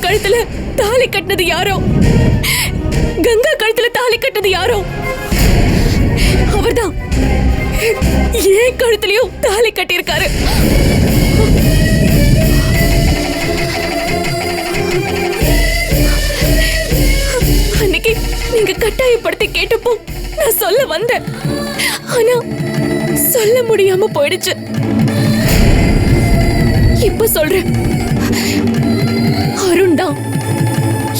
கழுத்துல தாலி கட்டினது யாரோ? கங்கா கழுத்துல தாலி கட்டினது யாரோ? அவர்தான் ஏன் கழுத்துலயும் தாலி கட்டியிருக்காரு. அன்னைக்கு நீங்க கட்டாயப்படுத்தி கேட்டப்போ நான் சொல்ல வந்தேன். ஆனா சொல்ல முடியாம போயிடுச்சு. இப்ப சொல்றேன், அருண் தான்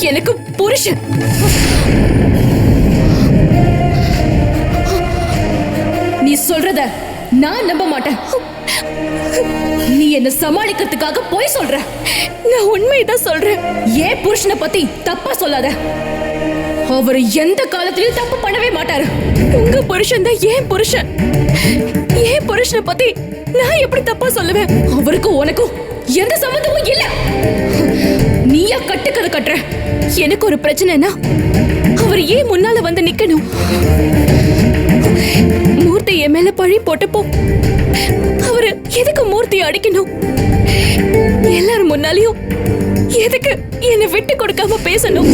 எனக்கு புருஷன். நீ சொல்றத நான் நம்ப மாட்டேன். நீ என்ன சமாளிக்கிறதுக்காக போய் சொல்ற. நான் உண்மைதான் சொல்றேன். ஏன் புருஷனை பத்தி தப்பா சொல்லாத. அவர் எந்த காலத்திலயும் தப்பு பண்ணவே மாட்டாரு. உங்க புருஷன் தான் ஏன் புருஷன். ஏன் புருஷனை பத்தி நான் எப்படி தப்பா சொல்லுவேன்? அவருக்கும் உனக்கும் எந்த சம்பந்தமும் இல்ல. நீயா கட்டுக்கதை கட்டுற. எனக்கு ஒரு பிரச்சனைனா அவர் ஏன் முன்னால வந்து நிக்கணும்? மூர்த்தி என் மேல பழி போட்டப்போ அவரு எதுக்கு மூர்த்தியை அடிக்கணும்? எல்லாரும் முன்னாலையும் எதுக்கு என்னை விட்டு கொடுக்காம பேசணும்?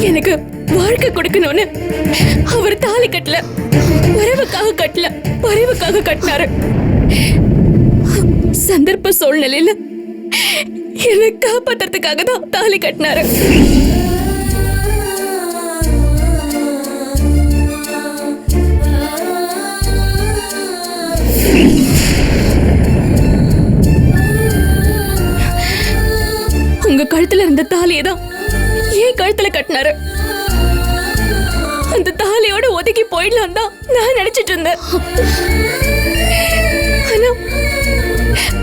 எனக்கு வாழ்க்கை கொடுக்கணும்னு அவர் தாலி கட்டல, உறவுக்காக கட்டல, பறிவுக்காக கட்டினாரு. சந்தர்ப்ப சூழ்நிலையில என்னை காப்பாத்துறதுக்காக தான் தாலி கட்டினாரு. உங்க கழுத்துல இருந்த தாலியை தான் ஏன் கழுத்துல கட்டினாரு. அந்த தாலியோட ஒதுக்கி போயிடலாம் தான் நான் நினைச்சிட்டு இருந்தேன். ஆனா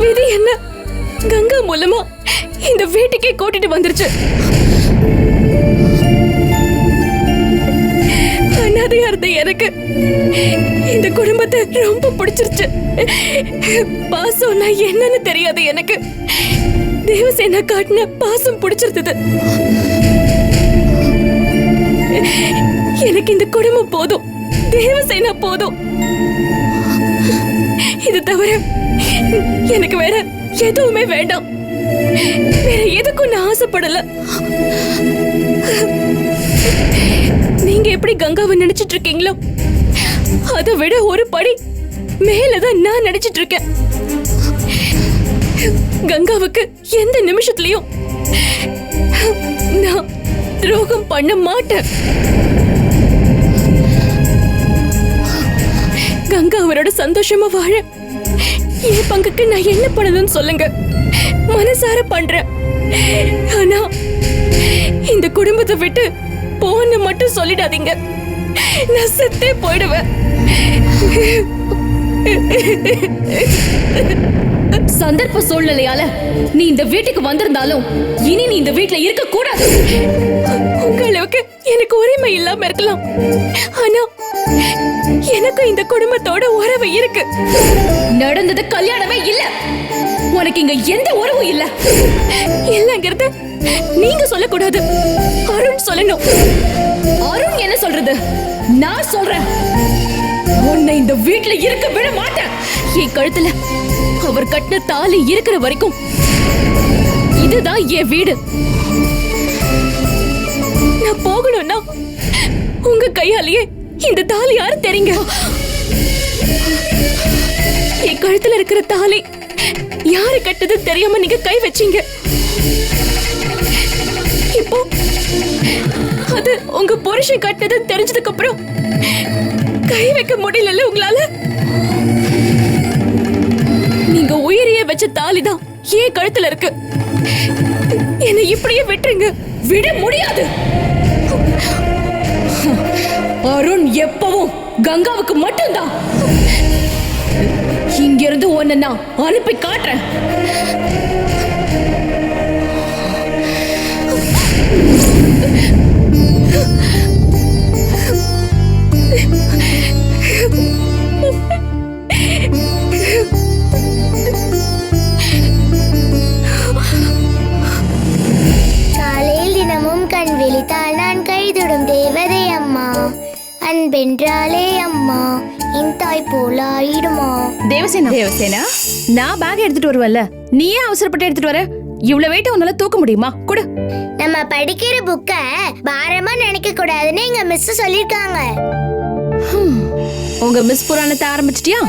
விதி என்ன கங்கா மூலமா இந்த வீட்டுக்கே கூட்டிட்டு வந்துருச்சு. அனாதையா இருந்த எனக்கு இந்த குடும்பத்தை ரொம்ப பிடிச்சிருச்சு. பாசம்னா என்னன்னு தெரியாது எனக்கு. தேவசேனா காட்டின பாசம் பிடிச்சிருந்தது. எனக்கு இந்த குடும்பம் போதும், தேவசேனா போதும். இது தவிர எனக்கு வேற எதுவுமே வேண்டாம். வேற எதுக்கும் நான் ஆசைப்படல. நீங்க எப்படி கங்காவை நினைச்சிட்டு இருக்கீங்களோ அதை விட ஒரு படி மேலதான் நான் நினைச்சிட்டு இருக்கேன். கங்காவுக்கு எந்த நிமிஷத்துலயும் நான் துரோகம் பண்ண மாட்டேன். கங்கா அவரோட சந்தோஷமா வாழ என் பங்குக்கு நான் என்ன பண்ணணும்னு சொல்லுங்க, மனசார பண்றேன். ஆனா இந்த குடும்பத்தை விட்டு போன்னு மட்டும் சொல்லிடாதீங்க. நான் செத்தே போயிடுவேன். சந்தர்ப்ப சூழ்நிலையால நீ இந்த வீட்டுக்கு வந்திருந்தாலும் இனி நீ இந்த வீட்டுல இருக்க கூடாது. உங்களுக்கு எனக்கு உரிமை இல்லாம இருக்கலாம், ஆனா எனக்கு இந்த குடும்பத்தோட உறவு இருக்கு. நடந்தது கல்யாணமே இல்ல, உனக்கு இங்க எந்த உறவும் இல்ல. இல்லங்கிறது நீங்க சொல்லக்கூடாது, அருண் சொல்லணும். அருண் என்ன சொல்றது? நான் சொல்றேன், உன்னை இந்த வீட்டுல இருக்க விட மாட்டேன். என் கழுத்துல அவர் கட்டின தாலி இருக்கிற வரைக்கும் இதுதான் என் வீடு. நான் போகணும்னா உங்க கையாலேயே இந்த தாலி யாரு தெரியுங்க? என் கழுத்துல இருக்கிற தாலி யாரு கட்டது தெரியாம நீங்க கை வச்சீங்க. இப்போ அது உங்க புருஷன் கட்டது தெரிஞ்சதுக்கு அப்புறம் கை வைக்க முடியல உங்களால. நீங்க உயிரையே வச்ச தாலிதான் ஏன் கழுத்துல இருக்கு. என்னை இப்படியே விட்டுருங்க. விட முடியாது. அருண் எப்பவும் கங்காவுக்கு மட்டும்தான். இங்க இருந்து உன்னை நான் அனுப்பி காட்டுறேன். அன்பென்றாலே அம்மா என் தாய் போல ஆயிடுமா. தேவசேனா, தேவசேனா, நான் பேக் எடுத்துட்டு வருவல்ல, நீயே அவசரப்பட்டு எடுத்துட்டு வர? இவ்வளவு வெயிட் உன்னால தூக்க முடியுமா? கொடு. நம்ம படிக்கிற புக்க பாரமா நினைக்க கூடாதுன்னு எங்க மிஸ் சொல்லிருக்காங்க. உங்க மிஸ் புராணத்தை ஆரம்பிச்சிட்டியா?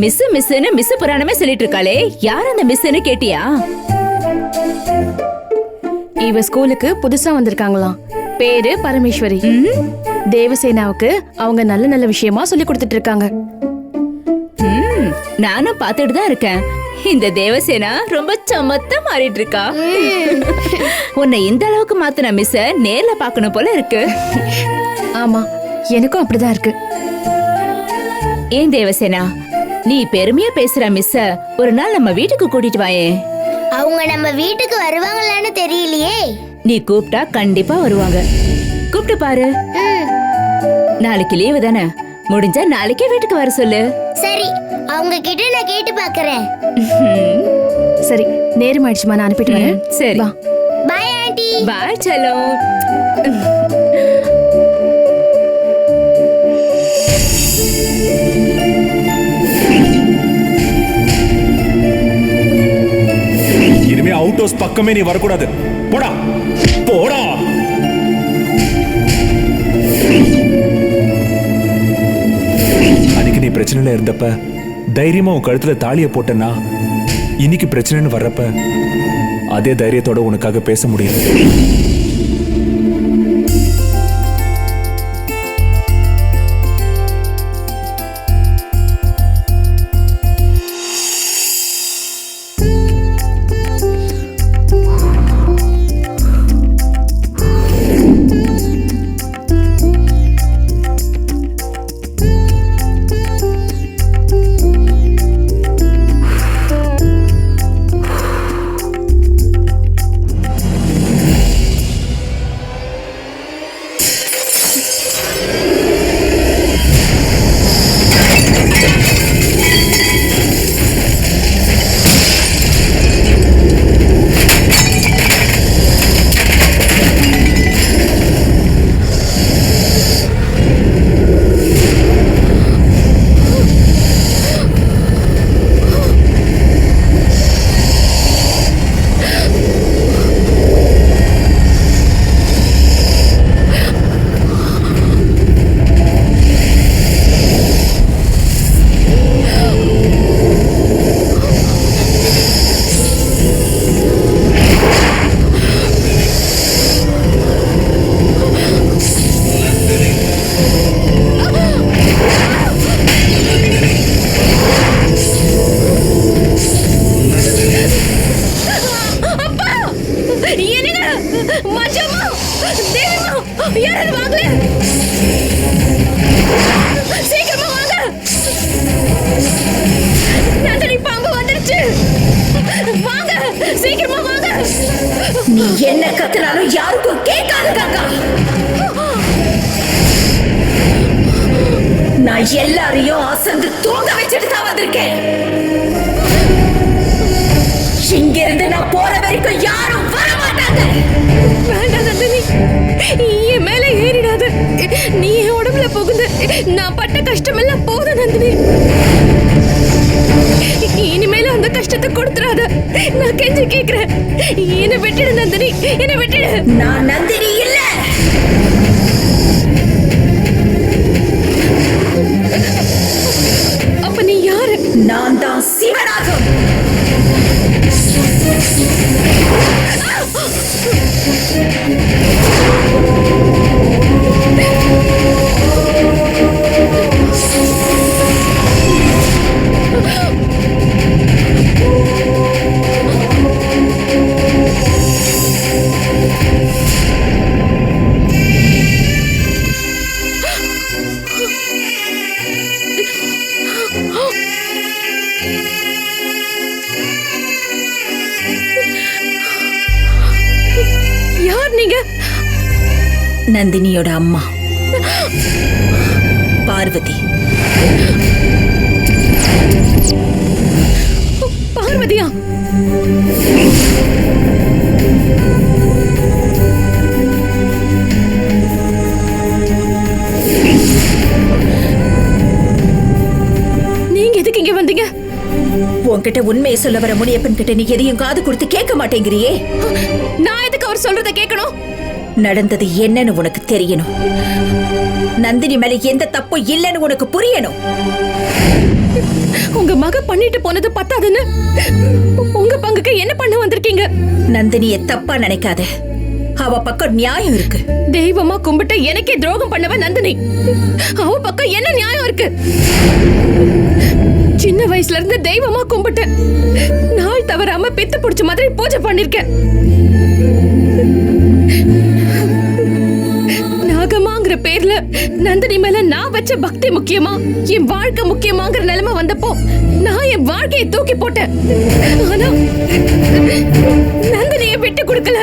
மிஸ் புராணமே சொல்லிட்டு இருக்காளே, யார் அந்த மிஸ்ன்னு கேட்டியா? இவ ஸ்கூலுக்கு புதுசா வந்திருக்காங்களாம். பேரு பரமேஸ்வரி. தேவசேனாவுக்கு அவங்க நல்ல நல்ல விஷயமா சொல்லி கொடுத்துட்டு இருக்காங்க. நானும் பாத்துட்டு தான் இருக்கேன். இந்த தேவசேனா ரொம்ப சமத்தா மாறிட்டு இருக்கா. உன்னை இந்த அளவுக்கு மாத்தின மிஸ்ஸ நேர்ல பாக்கணும் போல இருக்கு. ஆமா, எனக்கும் அப்படிதான் இருக்கு. ஏன் தேவசேனா, நீ பெருமையா பேசுற மிஸ்ஸ ஒரு நாள் நம்ம வீட்டுக்கு கூட்டிட்டு வாயே. அவங்க நம்ம வீட்டுக்கு வருவாங்களான்னு தெரியலையே. நீ கூப்பிட்டா கண்டிப்பா வருவாங்க. கூப்பிட்டு பாரு. நாளைக்கு லீவு தானே, முடிஞ்சா நாளைக்கே வீட்டுக்கு வர சொல்லு. சரி, அவங்க கிட்ட நான் கேட்டு பாக்குறேன். சரி, நேரம் ஆயிடுச்சுமா, நான் அனுப்பிட்டு வரேன். சரி, பை ஆண்டி. பாய் செல்லம். இனிமே அவுட் ஹவுஸ் பக்கமே நீ வரக்கூடாது. போடா போடா. அன்னைக்கு நீ பிரச்சனையில இருந்தப்ப தைரியமா உன் கழுத்துல தாலிய போட்டனா, இன்னைக்கு பிரச்சனைன்னு வர்றப்ப அதே தைரியத்தோட உனக்காக பேச முடியும். நீ என்ன கத்துனாலும் யாருக்கும் கேட்காது காக்கா. நான் எல்லாரையும் அசந்து தூங்க வச்சுட்டு தான் வந்திருக்கேன். இங்க இருந்து நான் போற வரைக்கும் யாரும் வர மாட்டாங்க. வேண்டாம் நந்தினி, என் மேல ஏறிடாத. நீ என் உடம்புல புகுந்து நான் பட்ட கஷ்டம் எல்லாம் போதும் நந்தினி. இனிமேல அந்த கஷ்டத்தை கொடுத்துறாத. நான் கெஞ்சி கேக்குறேன், என்ன விட்டுடு நந்தினி, என்ன விட்டுடு. நான் நந்தினி இல்ல. அப்ப நீ யாரு? நான் தான் சிவனாகும். யார் நீங்க? நந்தினியோட அம்மா பார்வதி. பார்வதியா? நீங்க எதுக்கு இங்க வந்தீங்க? உன்கிட்ட உண்மையை சொல்ல வர முனியப்பன் கிட்ட நீ எதையும் காது கொடுத்து கேட்க மாட்டேங்கிறியே. நான் எதுக்கு அவர் சொல்றத கேட்கணும்? நடந்தது என்னன்னு உனக்கு தெரியணும். நந்தினி மேல எந்த தப்பும் இல்லைன்னு உனக்கு புரியணும். உங்க மக பண்ணிட்டு போனது பத்தாதுன்னு உங்க பங்குக்கு என்ன பண்ண வந்திருக்கீங்க? நந்தினிய தப்பா நினைக்காத. அவ பக்கம் நியாயம் இருக்கு. தெய்வமா கும்பிட்டு எனக்கே துரோகம் பண்ணவ நந்தினி. அவ பக்கம் என்ன நியாயம் இருக்கு? சின்ன வயசுல இருந்து தெய்வமா கும்பிட்டு நாள் தவறாம பித்து பிடிச்ச மாதிரி பூஜை பண்ணிருக்கேன். நாகமாங்கிற பேர்ல நந்தினி மேல நான் வச்ச பக்தி முக்கியமா, என் வாழ்க்கை முக்கியமாங்கிற நிலைமை வந்தப்போ நான் என் வாழ்க்கையை தூக்கி போட்டேன். ஆனா நந்தினியை விட்டு கொடுக்கல.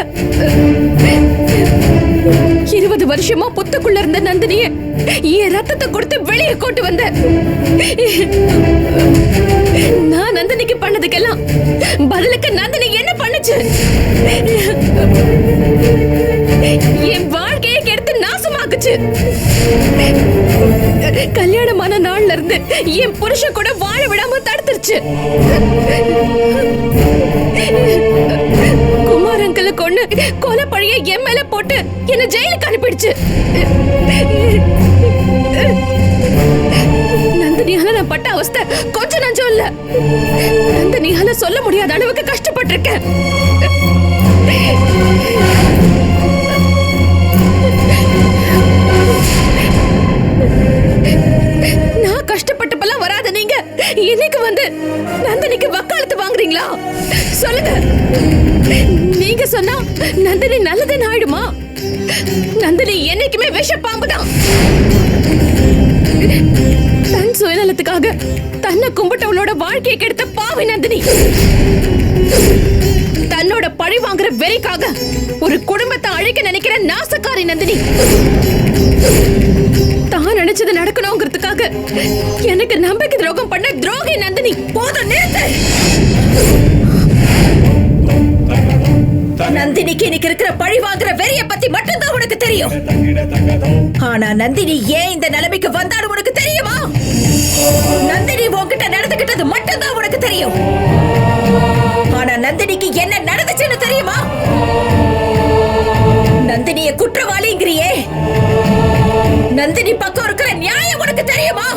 20 வருஷமா புத்துக்குள்ள இருந்த நந்தினிய என் ரத்தத்தை கொடுத்து வெளியே கொண்டு வந்த. நான் நந்தினிக்கு பண்ணதுக்கெல்லாம் பதிலுக்கு நந்தினி என்ன பண்ணுச்சு? என் வாழ்க்கையை கெடுத்து நாசமாக்குச்சு. கல்யாணமான நாள்ல இருந்து என் புருஷன் கூட வாழ விடாம தடுத்துருச்சு. குமார் அங்கிள கொண்டு கொலை பழிய என் மேல போட்டு என்ன ஜெயிலுக்கு அனுப்பிடுச்சு. நந்தினியால நான் பட்ட அவஸ்தை கொஞ்சம் நஞ்சம் இல்ல. நந்தினியால சொல்ல முடியாத அளவுக்கு கஷ்டப்பட்டிருக்கேன். நான் கஷ்டப்பட்டப்பெல்லாம் வராத நீங்க இன்னைக்கு வந்து நந்தினிக்கு வக்காலத்து வாங்குறீங்களா? சொல்லுங்க. நீங்க சொன்னா நந்தினி நல்லதுன்னு ஆயிடுமா? நந்தினி என்னைக்குமே விஷ பாம்புதான். தன் சுயநலத்துக்காக தன்னை கும்பிட்டவளோட வாழ்க்கையை கெடுத்த பாவி நந்தினி. தன்னோட பழி வாங்குற வெறிக்காக ஒரு குடும்பத்தை அழிக்க நினைக்கிற நாசக்காரி நந்தினி. தான் நினைச்சது நடக்கணுங்கிறதுக்காக எனக்கு நம்பிக்கை துரோகம் பண்ண துரோகி நந்தினி. போதும், நிறுத்து. நந்தினிக்கு இன்னைக்கு இருக்கிற பழி வாங்குற வெறிய பத்தி மட்டும்தான் உனக்கு தெரியும். ஆனா நந்தினி ஏன் இந்த நிலைமைக்கு வந்தாலும் உனக்கு தெரியுமா? நந்தினி உன்கிட்ட நடந்துகிட்டது மட்டும்தான் உனக்கு தெரியும். ஆனா நந்தினிக்கு என்ன நடந்துச்சுன்னு தெரியுமா? நந்தினிய குற்றவாளிங்கிறியே, நந்தினி பக்கம் இருக்கிற நியாயம் உனக்கு தெரியுமா?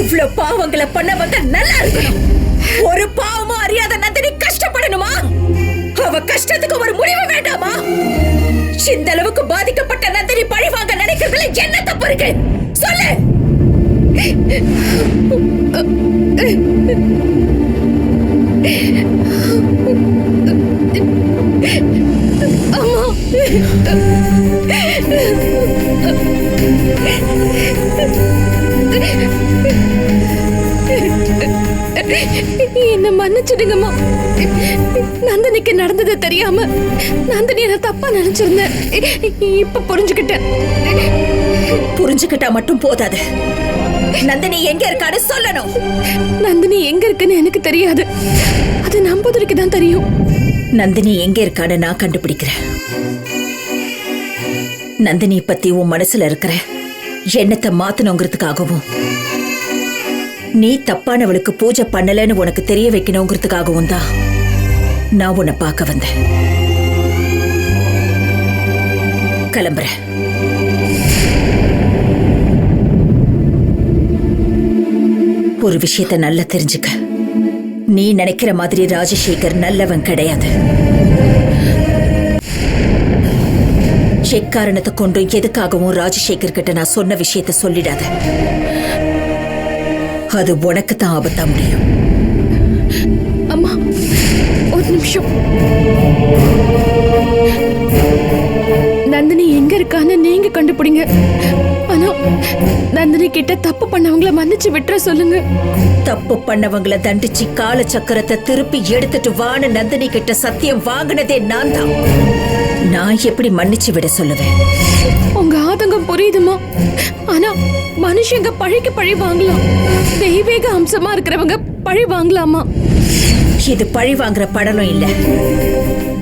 இவ்வளவு பாவங்களை பண்ணவங்க நல்லா இருக்கணும். ஒரு பாவமும் அறியாத நந்தினி கஷ்டப்படணுமா? அவ கஷ்டத்துக்கு ஒரு முடிவு வேண்டாமா? இந்த அளவுக்கு பாதிக்கப்பட்ட நந்தினி பழிவாங்க நினைக்கிறதுல என்ன தப்பு இருக்கு? சொல்லு. என்ன மன்னிச்சிடுங்கம்மா. நந்தினிக்கு நடந்தது தெரியாம நந்தினி என்ன தப்பா நினைச்சிருந்தேன். இப்ப புரிஞ்சுக்கிட்டேன். புரிஞ்சுக்கிட்டா மட்டும் போதாது, நந்தினி எங்க இருக்கான்னு சொல்லணும். நந்தினி எங்க இருக்குன்னு எனக்கு தெரியாது, அது நம்புவதற்கு தான் தெரியும். நந்தினி எங்க இருக்கான்னு நான் கண்டுபிடிக்கிறேன். நந்தினி பத்தி உன் மனசுல இருக்கிற எண்ணத்தை மாத்தணுங்கிறதுக்காகவும், நீ தப்பானவளுக்கு பூஜை பண்ணலன்னு உனக்கு தெரிய வைக்கணுங்கிறதுக்காகவும் தான் நான் உன்னை பார்க்க வந்தேன். கிளம்புறேன். ஒரு விஷயத்தை நல்லா தெரிஞ்சுக்க. நீ நினைக்கிற மாதிரி ராஜசேகர் நல்லவன் கிடையாது. எக்காரணத்தை கொண்டும் எதுக்காகவும் ராஜசேகர் கிட்ட நான் சொன்ன விஷயத்தை சொல்லிடாத. அது உனக்கு தான் ஆபத்தா முடியும். அம்மா ஒரு நிமிஷம். நந்தினி எங்க இருக்கான்னு நீங்க கண்டுபிடிங்க. ஆனா நந்தினி கிட்ட தப்பு பண்ணவங்கள மன்னிச்சு விட்டுற சொல்லுங்க. தப்பு பண்ணவங்கள தண்டிச்சு கால சக்கரத்தை திருப்பி எடுத்துட்டு வான்னு நந்தினி கிட்ட சத்தியம் வாங்கினதே நான் தான். நான் எப்படி மன்னிச்சு விட சொல்லுவேன்? உங்க ஆதங்கம் புரியுதுமா. ஆனா மனுஷங்க பழிக்கு பழி வாங்கலாம். தெய்வீக அம்சமா இருக்கிறவங்க பழி வாங்கலாமா? இது பழி வாங்குற படலும் இல்ல,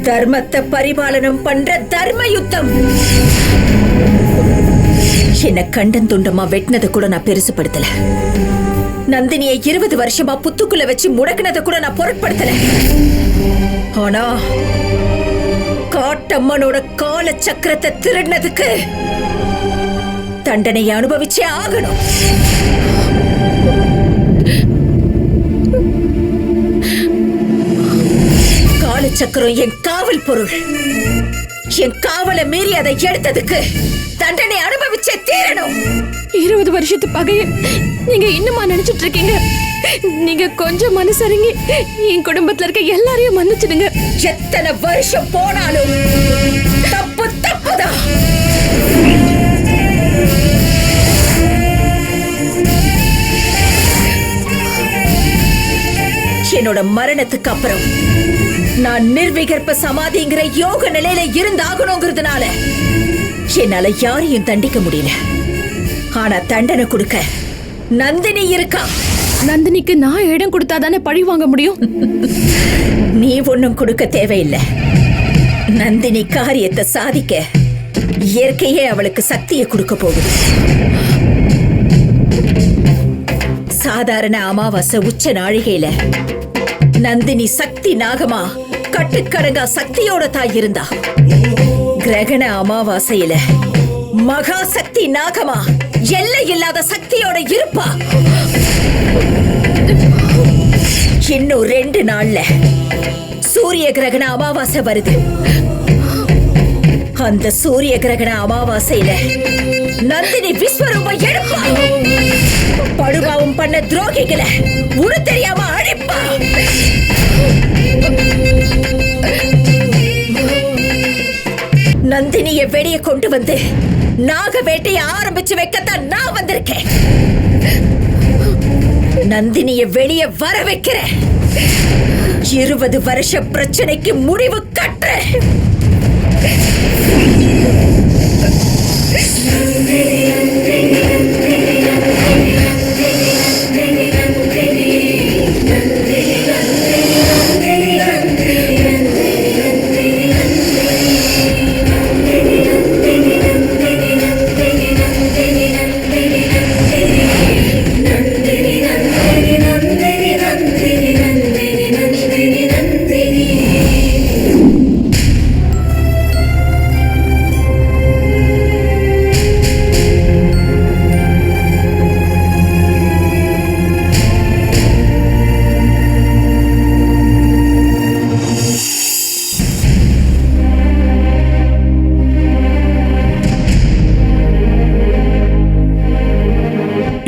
தர்மத்தை பரிபாலனம் பண்ற தர்ம யுத்தம். என்ன கண்டன் துண்டமா வெட்டினதை கூட நான் பெருசுப்படுத்தல. நந்தினியை 20 வருஷமா புத்துக்குள்ள வச்சு முடக்கினதை கூட நான் பொருட்படுத்தல. ஆனா காட்டம்மனோட கால சக்கரத்தை திருடினதுக்கு தண்டனையை அனுபவிச்சே ஆகணும். கால சக்கரம் என் காவல் பொருள். என் காவலை மீறி அதை எடுத்ததுக்கு தண்டனை அனுபவிச்சே தீரணும். 20 வருஷத்து பகைய நீங்க இன்னுமா நினைச்சிட்டு இருக்கீங்க? நீங்க கொஞ்சம் மனசரங்கி என் குடும்பத்துல இருக்க எல்லாரையும் மன்னிச்சிடுங்க. எத்தனை வருஷம் போனாலும் தப்பு தப்புதான். என்னோட மரணத்துக்கு அப்புறம் நான் நிர்விகற்ப சமாதிங்கிற யோக நிலையில இருந்தாகணுங்கிறதுனால என்னால யாரையும் தண்டிக்க முடியல. ஆனா தண்டனை கொடுக்க நந்தினி இருக்கா. நந்தினிக்கு நான் இடம் கொடுத்தாதானே பழி வாங்க முடியும். நீ ஒன்னும் கொடுக்க தேவையில்லை. நந்தினி காரியத்தை சாதிக்க இயற்கையே அவளுக்கு சக்தியை கொடுக்க போகுது. சாதாரண அமாவாசை உச்ச நாழிகையில நந்தினி சக்தி நாகமா கட்டுக்கடங்கா சக்தியோட தாய் இருந்தா. கிரகண அமாவாசையில மகா சக்தி நாகமா எல்லை இல்லாத சக்தியோட இருப்பா. இன்னும் 2 நாள்ல சூரிய கிரகண அமாவாசை வருது. அந்த சூரிய கிரகண அமாவாசையில நந்தினி விஸ்வரூபம் எடுப்பா. படுபாவம் பண்ண துரோகிகளை உரு தெரியாம அழிப்பா. நந்தினிய வெளிய கொண்டு வந்து நாக வேட்டைய ஆரம்பிச்சு வைக்கத்தான் நான் வந்திருக்கேன். நந்தினிய வெளிய வர வைக்கிறேன். 20 வருஷ பிரச்சனைக்கு முடிவு கட்டுறேன்.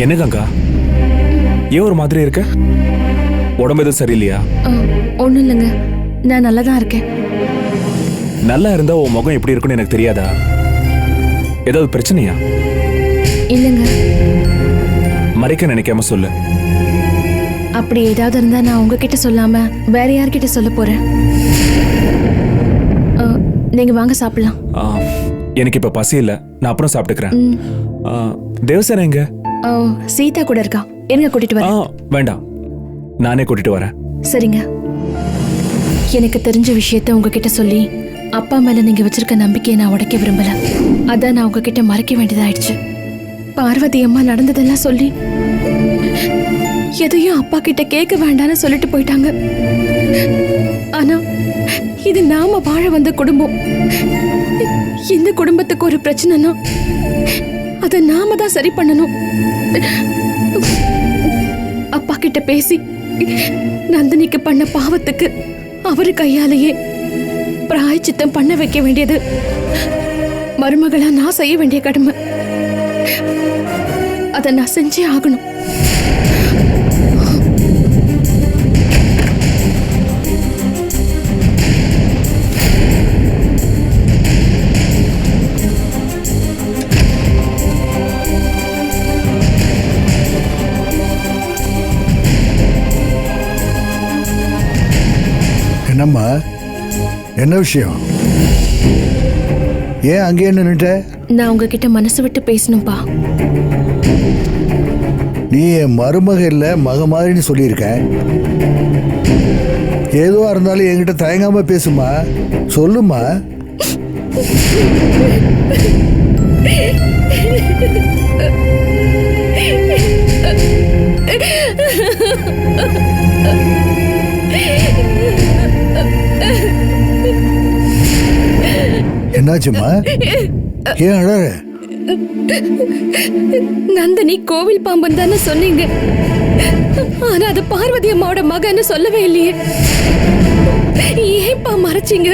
என்ன கங்கா, ஏன் ஒரு மாதிரி இருக்க? உடம்பு எதுவும் சரியில்லையா? ஒண்ணும் இல்லைங்க, நான் நல்லா தான் இருக்கேன். நல்லா இருந்தா உன் முகம் எப்படி இருக்குன்னு எனக்கு தெரியாதா? ஏதாவது பிரச்சனையா? இல்லைங்க. மறைக்க நினைக்காம சொல்லு. அப்படி ஏதாவது இருந்தா நான் உங்ககிட்ட சொல்லாம வேற யார்கிட்ட சொல்ல போறேன். நீங்க வாங்க சாப்பிடலாம். எனக்கு இப்ப பசி இல்ல, நான் அப்புறம் சாப்பிட்டுக்கிறேன். தேவசேனா எங்க? சீதா கூட இருக்கா, இருங்க கூட்டிட்டு வரேன். வேண்டாம், நானே கூட்டிட்டு வரேன். சரிங்க. எனக்கு தெரிஞ்ச விஷயத்த உங்ககிட்ட சொல்லி அப்பா மேல நீங்க வச்சிருக்க நம்பிக்கையை நான் உடைக்க விரும்பல. அதான் நான் உங்ககிட்ட மறைக்க வேண்டியதாயிடுச்சு. பார்வதி அம்மா நடந்ததெல்லாம் சொல்லி எதையும் அப்பா கிட்ட கேட்க வேண்டாம்னு சொல்லிட்டு போயிட்டாங்க. ஆனா இது நாம வாழ வந்த குடும்பம். இந்த குடும்பத்துக்கு ஒரு பிரச்சனைனா அத நாம தான் சரி பண்ணணும். அப்பா கிட்ட பேசி நந்தினிக்கு பண்ண பாவத்துக்கு அவரு கையாலேயே பிராயச்சித்தம் பண்ண வைக்க வேண்டியது மருமகளா நான் செய்ய வேண்டிய கடமை. அத நான் செஞ்சே ஆகணும். என்னம்மா, என்ன விஷயம்? ஏன் அங்கேயே நின்னுட்ட? நான் உங்ககிட்ட மனசு விட்டு பேசணும்பா. நீ என் மருமக இல்ல மக மாதிரின்னு சொல்லியிருக்க. ஏதோ இருந்தாலும் என்கிட்ட தயங்காம பேசுமா, சொல்லுமா. என்னாச்சுமா, ஏன் அழற? நந்தினி கோவில் பாம்பன் தானே சொன்னீங்க, ஆனா அது பார்வதி அம்மாவோட மகன்னு சொல்லவே இல்லையே. ஏன்பா மறைச்சிங்க?